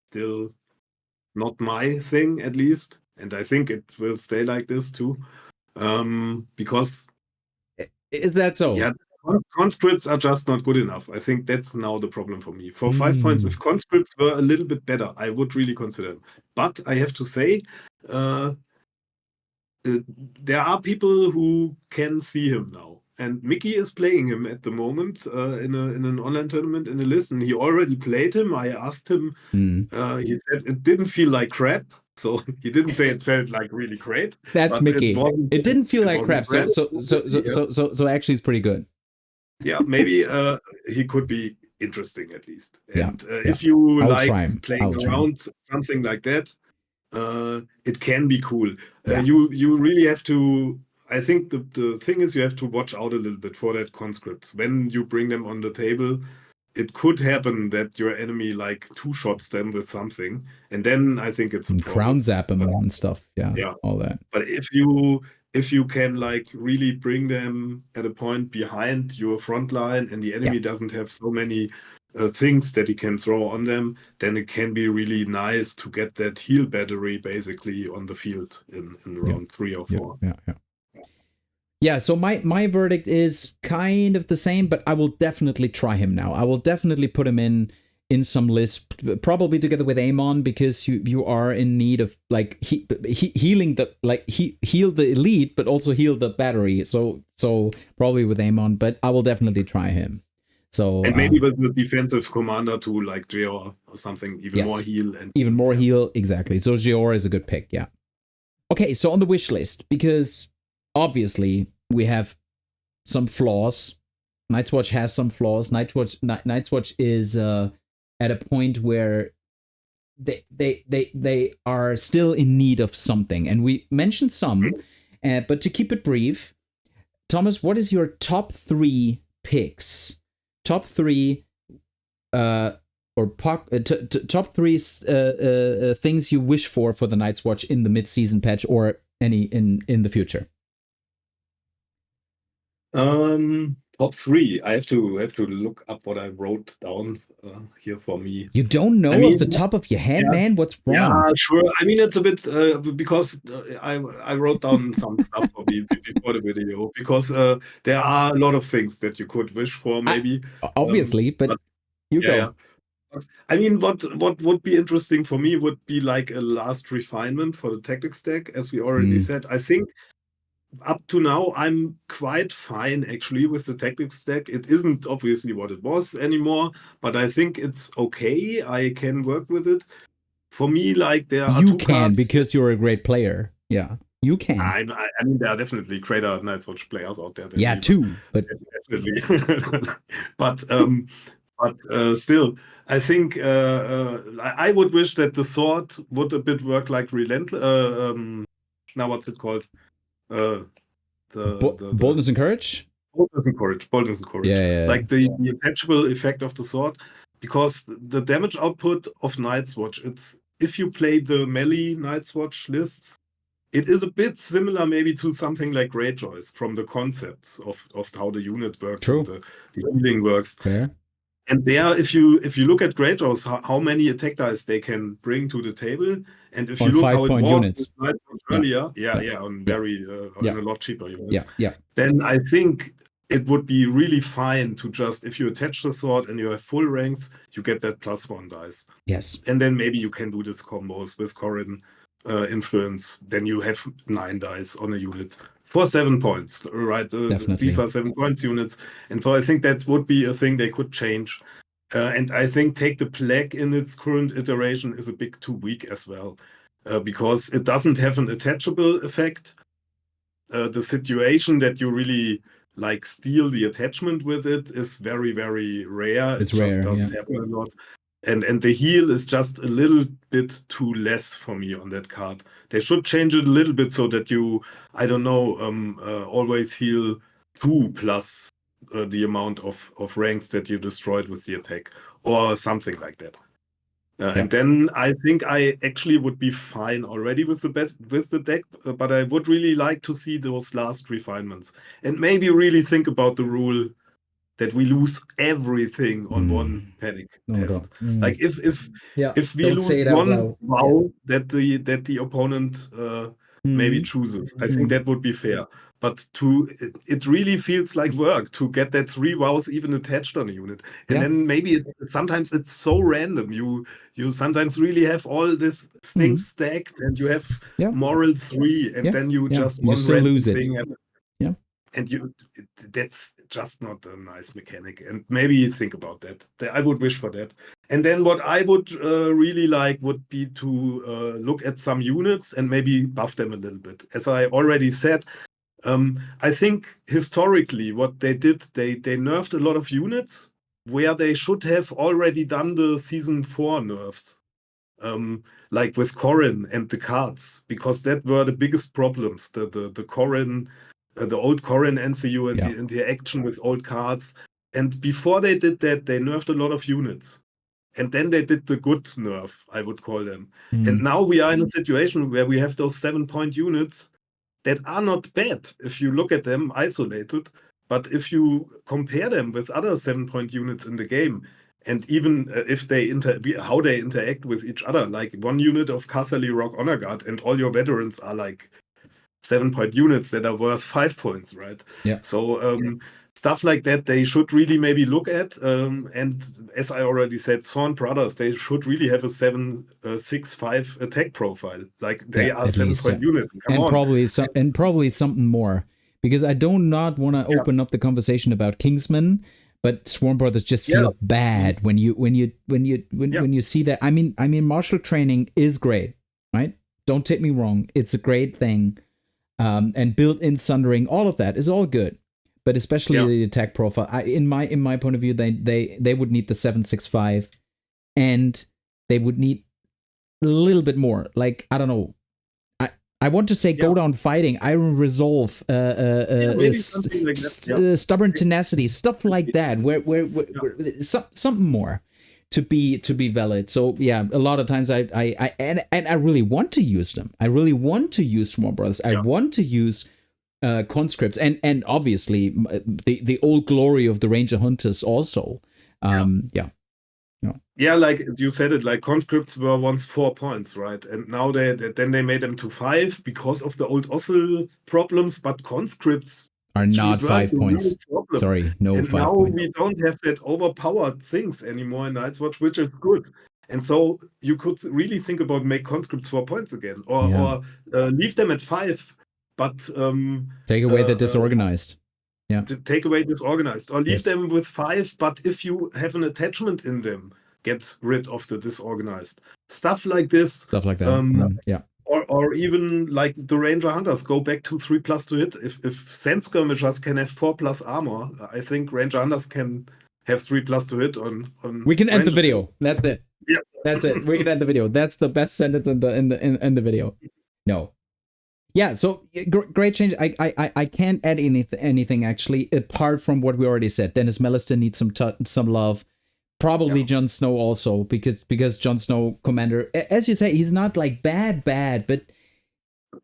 still not my thing, at least. And I think it will stay like this too. Because... Is that so? Yeah, conscripts are just not good enough. I think that's now the problem for me. For 5 points, if conscripts were a little bit better, I would really consider them. But I have to say, there are people who can see him now. And Mickey is playing him at the moment in an online tournament in a list. And he already played him. I asked him. He said it didn't feel like crap. So he didn't say it felt like really great. That's Mickey. It didn't feel like crap. So actually, it's pretty good. Yeah, maybe he could be interesting at least. And if you playing around something like that, it can be cool. You really have to. I think the thing is you have to watch out a little bit for that conscripts. When you bring them on the table, it could happen that your enemy like 2-shots them with something, and then I think it's a problem. Crown zap them and stuff. Yeah, all that. But if you can like really bring them at a point behind your front line, and the enemy doesn't have so many things that he can throw on them, then it can be really nice to get that heal battery basically on the field in round 3 or 4. Yeah, so my verdict is kind of the same, but I will definitely try him now. I will definitely put him in some list, probably together with Amon, because you are in need of like healing heal the elite, but also heal the battery. So probably with Amon, but I will definitely try him. So and maybe with the defensive commander too, like Jeor or something, even more heal and even more heal. Exactly. So Jeor is a good pick. Yeah. Okay, so on the wish list, because obviously we have some flaws. Night's Watch has some flaws. Night's Watch is at a point where they are still in need of something, and we mentioned some, but to keep it brief, Thomas, what is your top 3 picks? Top 3 top 3 things you wish for the Night's Watch in the mid-season patch or any in the future. Top three. I have to look up what I wrote down here for me. You don't know off the top of your head, man? What's wrong? Yeah, sure. I mean, it's a bit because I wrote down some stuff for me before the video because there are a lot of things that you could wish for, maybe. Obviously, but you yeah, go. yeah. I mean, what would be interesting for me would be like a last refinement for the tactic stack, as we already said. I think up to now, I'm quite fine actually with the tactic stack. It isn't obviously what it was anymore, but I think it's okay. I can work with it. For me, like there are You two can cards. because you're a great player. Yeah, you can. I mean, there are definitely greater Night's Watch players out there. Than yeah, me, too. But definitely. but still, I think I would wish that the sword would a bit work like relentless. Now, what's it called? The boldness and courage. Boldness and courage. Yeah. Like the attachable effect of the sword, because the damage output of Night's Watch, it's if you play the melee Night's Watch lists, it is a bit similar maybe to something like Greyjoy's from the concepts of how the unit works. True. And the healing works. Fair. And there, if you look at Greyjoy's, how many attack dice they can bring to the table, and if you look how it was units earlier, on very on a lot cheaper units, then I think it would be really fine to just, if you attach the sword and you have full ranks, you get that +1 dice. Yes. And then maybe you can do this combos with Corrin influence. Then you have 9 dice on a unit for 7 points, right? Definitely. These are 7 points units. And so I think that would be a thing they could change. And I think Take the Plague in its current iteration is a bit too weak as well, because it doesn't have an attachable effect. The situation that you really like steal the attachment with it is very, very rare. It's it just rare, doesn't happen a lot. And the heal is just a little bit too less for me on that card. They should change it a little bit so that you, I don't know, always heal 2 plus the amount of ranks that you destroyed with the attack, or something like that. And then I think I actually would be fine already with the deck, but I would really like to see those last refinements and maybe really think about the rule that we lose everything on one panic test. Like if we lose one wow that the opponent maybe chooses, I think that would be fair. But it really feels like work to get that 3 wows even attached on a unit, and then maybe sometimes it's so random. You sometimes really have all these things stacked, and you have moral 3, and then you just one still random lose it. thing happens. And that's just not a nice mechanic. And maybe think about that. I would wish for that. And then what I would really like would be to look at some units and maybe buff them a little bit. As I already said, I think historically what they did, they nerfed a lot of units where they should have already done the season 4 nerfs. Like with Corrin and the cards, because that were the biggest problems. The Corrin, the old Corrin NCU and the interaction with old cards. And before they did that, they nerfed a lot of units. And then they did the good nerf, I would call them. And now we are in a situation where we have those 7-point units that are not bad if you look at them isolated. But if you compare them with other 7-point units in the game, and even if they how they interact with each other, like one unit of Casterly Rock Honor Guard and all your veterans are like 7-point units that are worth 5 points, right? Yeah. So stuff like that they should really maybe look at. And as I already said, Thorn Brothers, they should really have a 7-6-5 attack profile. Like they are 7-point units. Come on. Probably something more. Because I do not want to open up the conversation about Kingsman, but Swarm Brothers just feel bad when you see that. I mean, martial training is great, right? Don't take me wrong; it's a great thing, and built-in sundering, all of that is all good, but especially the attack profile. In my point of view, they would need the 7-6-5, and they would need a little bit more. Like I don't know. I want to say go down fighting, iron resolve, stubborn tenacity, stuff like that. Where something more to be valid. So yeah, a lot of times I really want to use them. I really want to use Swarm Brothers. I want to use conscripts, and obviously the old glory of the Ranger Hunters also. Yeah, like you said it, like conscripts were once 4 points, right? And now they made them to 5 because of the old Othel problems, but conscripts Are actually not were 5 the real points. problem. Sorry, no And 5 now points. we don't have that overpowered things anymore in Night's Watch, which is good. And so you could really think about make conscripts 4 points again, or leave them at 5, but take away the disorganized. to take away disorganized, or leave Yes. them with 5, but if you have an attachment in them, get rid of the disorganized. Stuff like this. Stuff like that. Yeah. Or even like the Ranger Hunters, go back to 3+ to hit. If Sand Skirmishers can have 4+ armor, I think Ranger Hunters can have 3+ to hit on We can end the Ranger. video. That's it. Yeah. That's it. We can end the video. That's the best sentence in the video. No. Yeah, so great change. I can't add anything actually apart from what we already said. Dennis Melliston needs some love. Probably Jon Snow also because Jon Snow, Commander, as you say, he's not like bad, but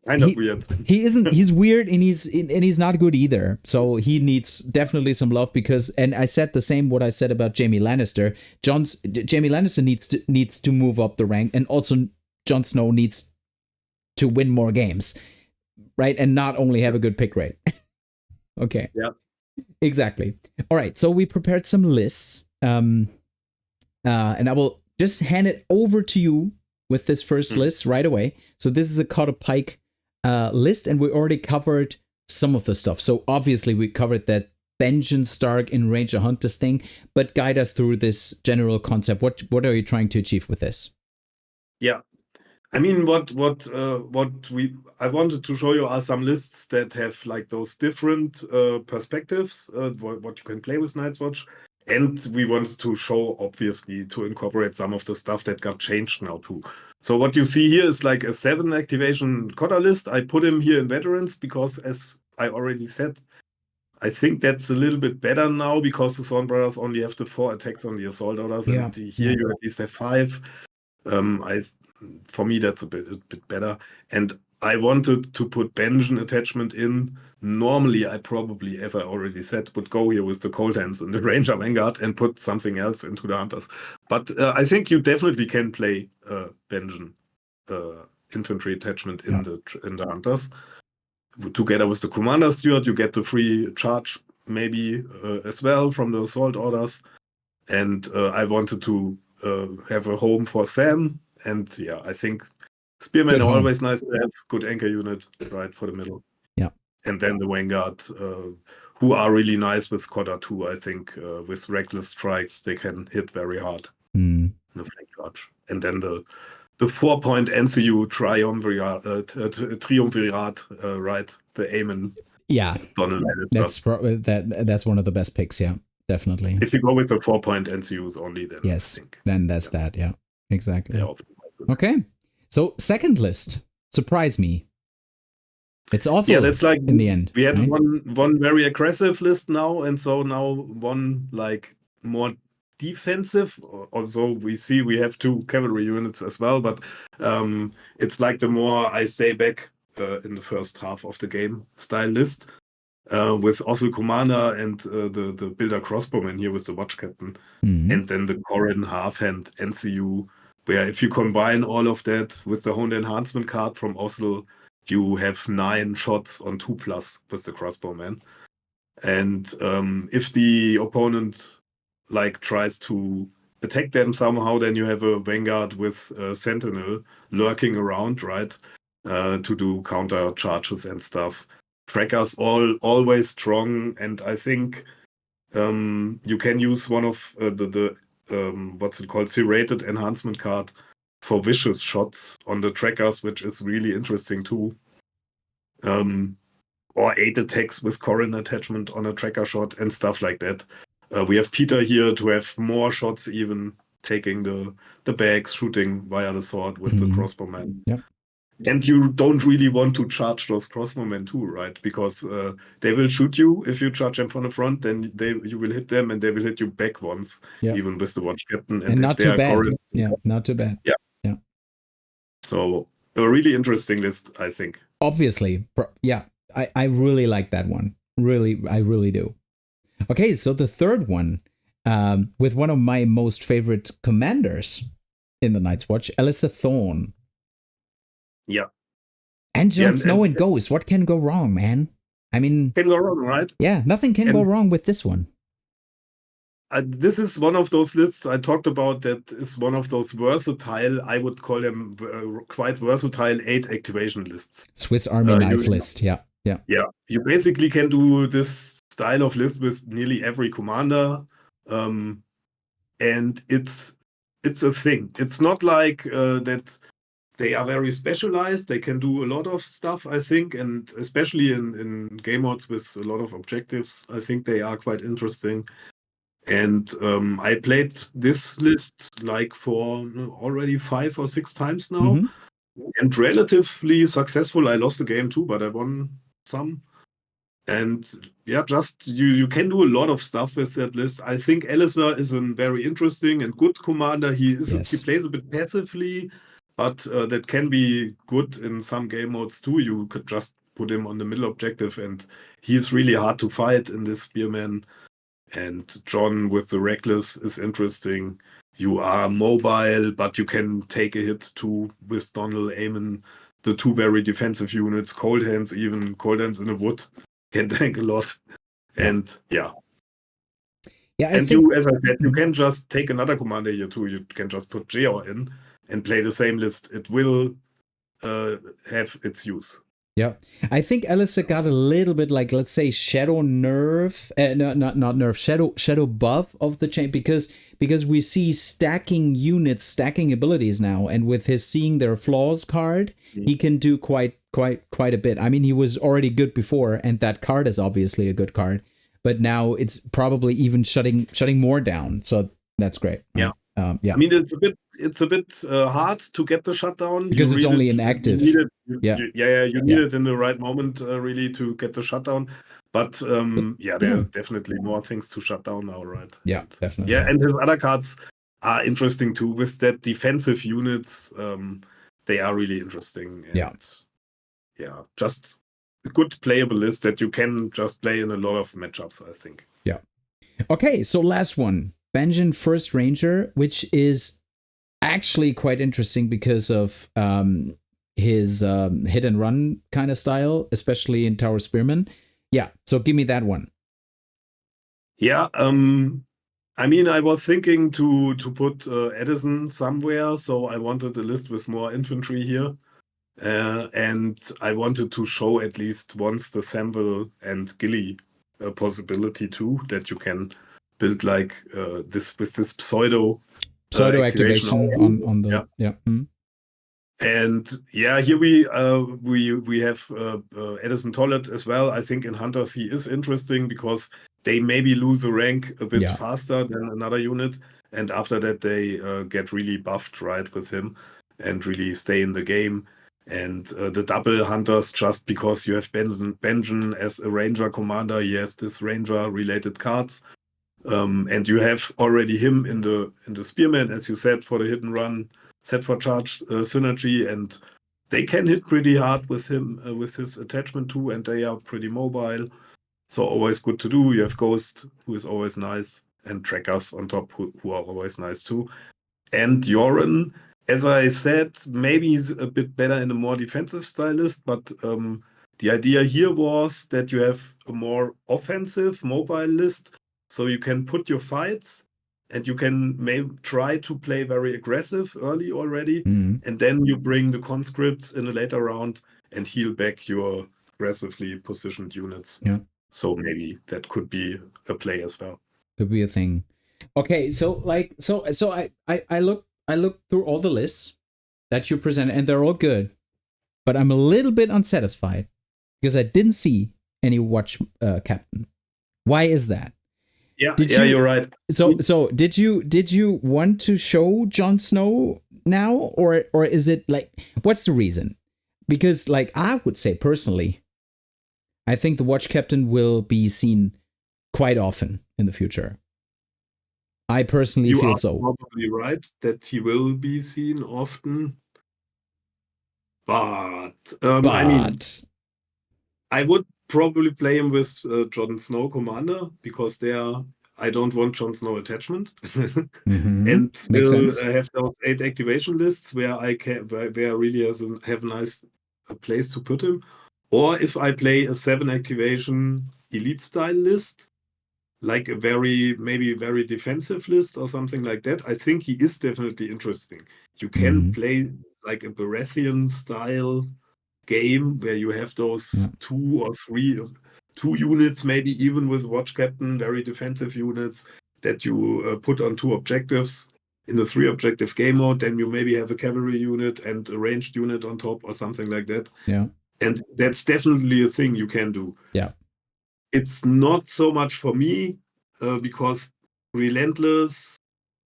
kind of weird. He isn't. He's weird and he's not good either. So he needs definitely some love because. And I said the same what I said about Jaime Lannister. Jaime Lannister needs to move up the rank, and also Jon Snow needs to win more games, right? And not only have a good pick rate. Okay. Yeah. Exactly. All right. So we prepared some lists. And I will just hand it over to you with this first list right away. So this is a Cotter Pike list, and we already covered some of the stuff. So obviously we covered that Benjen Stark in Ranger Hunters thing, but guide us through this general concept. What are you trying to achieve with this? Yeah. I mean, I wanted to show you are some lists that have like those different perspectives, what you can play with Night's Watch. And we wanted to show, obviously, to incorporate some of the stuff that got changed now too. So what you see here is like a 7 activation Cotter list. I put him here in veterans because, as I already said, I think that's a little bit better now because the Thorn Brothers only have the 4 attacks on the Assault Orders, and here you at least have 5. For me, that's a bit better. And I wanted to put Benjen attachment in. Normally, I probably, as I already said, would go here with the Cold Hands and the Ranger Vanguard and put something else into the Hunters. But I think you definitely can play Benjen infantry attachment in the Hunters. Together with the Commander Steward, you get the free charge maybe as well from the Assault Orders. And I wanted to have a home for Sam. And yeah, I think Spearmen are always nice to have. Good anchor unit, right, for the middle. Yeah. And then the Vanguard, who are really nice with Cotter too. I think with Reckless Strikes, they can hit very hard. The flank charge. And then the 4-point NCU Triumvirate, right? The Aemon. Yeah. That's that's one of the best picks, yeah. Definitely. If you go with the 4-point NCUs only, then yes, I think. Then that's that, yeah. Exactly. Yeah. Okay. So second list. Surprise me. It's awful. Yeah, that's like in the end. We had right? one very aggressive list now, and so now one like more defensive. Also, we have 2 cavalry units as well, but it's like the more I stay back in the first half of the game style list. With Ossel Commander and the Builder Crossbowman here with the Watch Captain, and then the Corrin Half-Hand NCU, where if you combine all of that with the Honed Enhancement card from Ossel, you have 9 shots on 2+ with the Crossbowman. And if the opponent like tries to attack them somehow, then you have a Vanguard with Sentinel lurking around, right, to do counter charges and stuff. Trackers always strong, and I think you can use one of the what's it called, serrated enhancement card for vicious shots on the trackers, which is really interesting too. Or 8 attacks with Corrin attachment on a tracker shot and stuff like that. We have Peter here to have more shots, even taking the bags, shooting via the sword with the crossbowman. Yep. And you don't really want to charge those crossbowmen too, right? Because they will shoot you if you charge them from the front. Then you will hit them, and they will hit you back once, even with the Watch Captain. And not too bad. Corrin, not too bad. Yeah. So a really interesting list, I think. Obviously, yeah. I really like that one. Really, I really do. Okay, so the third one, with one of my most favorite commanders in the Night's Watch, Alistair Thorne. Yeah. And Jon Snow and Ghost. What can go wrong, man? I mean, can go wrong, right? Yeah, nothing can go wrong with this one. This is one of those lists I talked about that is one of those versatile, I would call them quite versatile 8 activation lists. Swiss Army knife list, yeah. Yeah, you basically can do this style of list with nearly every commander. And it's a thing. It's not like that they are very specialized. They can do a lot of stuff, I think, and especially in game modes with a lot of objectives, I think they are quite interesting. And I played this list like for already 5 or 6 times now, and relatively successful. I lost the game too, but I won some. And yeah, just you can do a lot of stuff with that list. I think Alistair is a very interesting and good commander. He plays a bit passively, but that can be good in some game modes too. You could just put him on the middle objective, and he's really hard to fight in this Spearman. And Jon with the Reckless is interesting. You are mobile, but you can take a hit too with Donald Aemon, the 2 very defensive units. Cold Hands, even Cold Hands in the wood, can tank a lot. And yeah. And you, as I said, you can just take another commander here too. You can just put Jeor in and play the same list. It will have its use. Yeah, I think Alistair got a little bit like, let's say, shadow nerf, no, not nerf, shadow buff of the chain, because we see stacking units, stacking abilities now, and with his seeing their flaws card, he can do quite a bit. I mean, he was already good before, and that card is obviously a good card, but now it's probably even shutting more down. So that's great. Yeah. Yeah. I mean, it's a bit hard to get the shutdown because it's only inactive. You need it in the right moment really to get the shutdown. But there's definitely more things to shut down now, right? Yeah, definitely. Yeah, and his other cards are interesting too. With that defensive units, they are really interesting. And just a good playable list that you can just play in a lot of matchups, I think. Yeah. Okay, so last one. Benjen First Ranger, which is actually quite interesting because of his hit and run kind of style, especially in Tower Spearman. Yeah, so give me that one. Yeah, I mean, I was thinking to put Edison somewhere, so I wanted a list with more infantry here. And I wanted to show at least once the Sample and Gilly possibility too, that you can build like this with this pseudo activation on the And here we have Edison Tollett as well. I think in Hunters he is interesting because they maybe lose a rank a bit faster than another unit, and after that they get really buffed right with him and really stay in the game. And the double Hunters, just because you have Benjen as a Ranger commander, he has this Ranger related cards. And you have already him in the Spearman, as you said, for the hit and run, set for charge synergy, and they can hit pretty hard with him with his attachment too, and they are pretty mobile. So always good to do. You have Ghost, who is always nice, and Trackers on top, who are always nice too. And Yoren, as I said, maybe he's a bit better in a more defensive stylist, but the idea here was that you have a more offensive mobile list. So you can put your fights and you can maybe try to play very aggressive early already. And then you bring the conscripts in a later round and heal back your aggressively positioned units. Yeah. So maybe that could be a play as well. Could be a thing. Okay, so I look through all the lists that you presented, and they're all good, but I'm a little bit unsatisfied because I didn't see any watch captain. Why is that? Yeah, you're right. So did you want to show Jon Snow now, or is it like, what's the reason? Because like I would say personally, I think the watch captain will be seen quite often in the future. I personally feel so. You are probably right that he will be seen often, but I mean, I would probably play him with Jon Snow Commander, because I don't want Jon Snow attachment, and Makes still sense. have those 8 activation lists where I can where I really have a nice place to put him. Or if I play a 7 activation elite style list, like a maybe very defensive list or something like that, I think he is definitely interesting. You can play like a Baratheon style game where you have those 2 or 3 2 units, maybe even with Watch Captain, very defensive units that you put on 2 objectives in the 3 objective game mode. Then you maybe have a cavalry unit and a ranged unit on top or something like that. Yeah. And that's definitely a thing you can do. Yeah. It's not so much for me because Relentless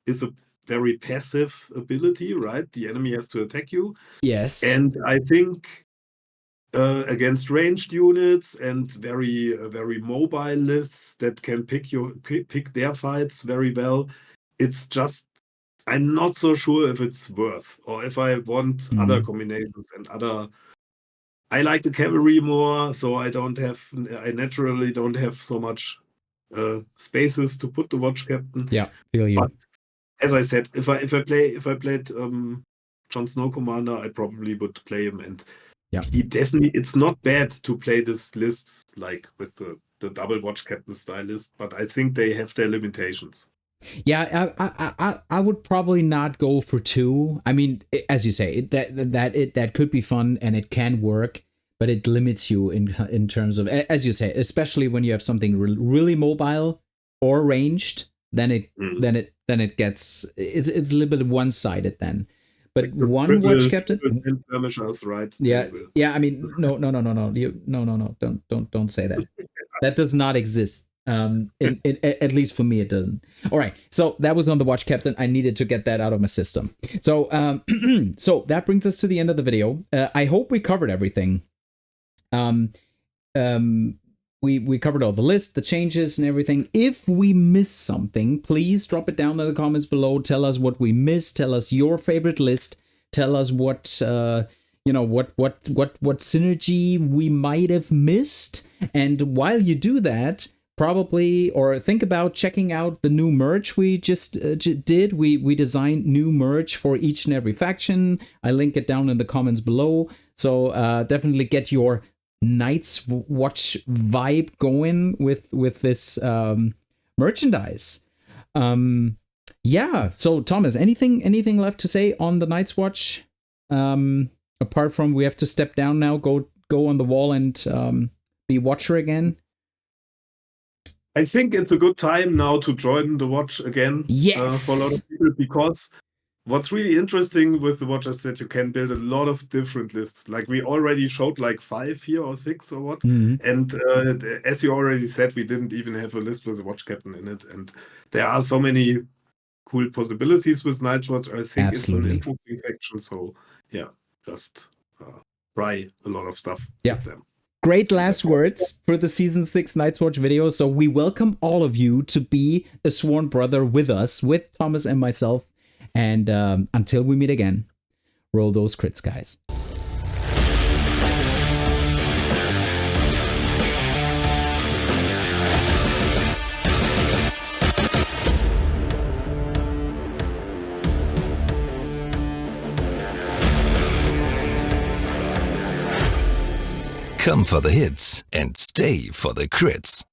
is a very passive ability, right? The enemy has to attack you. Yes. And I think against ranged units and very mobile lists that can pick their fights very well, it's just, I'm not so sure if it's worth, or if I want other combinations and other. I like the cavalry more, so I naturally don't have so much spaces to put the Watch Captain. Yeah, feel you. But as I said, if I played Jon Snow Commander, I probably would play him, and he definitely, it's not bad to play this lists like with the double Watch Captain style list, but I think they have their limitations. Yeah, I would probably not go for 2. I mean, as you say, that could be fun and it can work, but it limits you in terms of, as you say, especially when you have something really mobile or ranged, then it gets, it's a little bit one-sided then. But like one Watch Captain, right? Yeah. I mean, no. Don't say that. That does not exist. At least for me, it doesn't. All right. So that was on the Watch Captain. I needed to get that out of my system. So, so that brings us to the end of the video. I hope we covered everything. We covered all the lists, the changes, and everything. If we missed something, please drop it down in the comments below. Tell us what we missed. Tell us your favorite list. Tell us what what synergy we might have missed. And while you do that, probably or think about checking out the new merch we just did. We designed new merch for each and every faction. I link it down in the comments below. So definitely get your Night's Watch vibe going with this merchandise. Yeah. So Thomas, anything left to say on the Night's Watch? Apart from we have to step down now, go on the wall and be Watcher again. I think it's a good time now to join the Watch again. Yes. For a lot of people, because what's really interesting with the Watch is that you can build a lot of different lists. Like we already showed like 5 here or 6 or what. And as you already said, we didn't even have a list with a Watch Captain in it. And there are so many cool possibilities with Night's Watch. I think It's an interesting faction. So yeah, just try a lot of stuff with them. Great last words for the Season 6 Night's Watch video. So we welcome all of you to be a sworn brother with us, with Thomas and myself. And until we meet again, roll those crits, guys. Come for the hits and stay for the crits.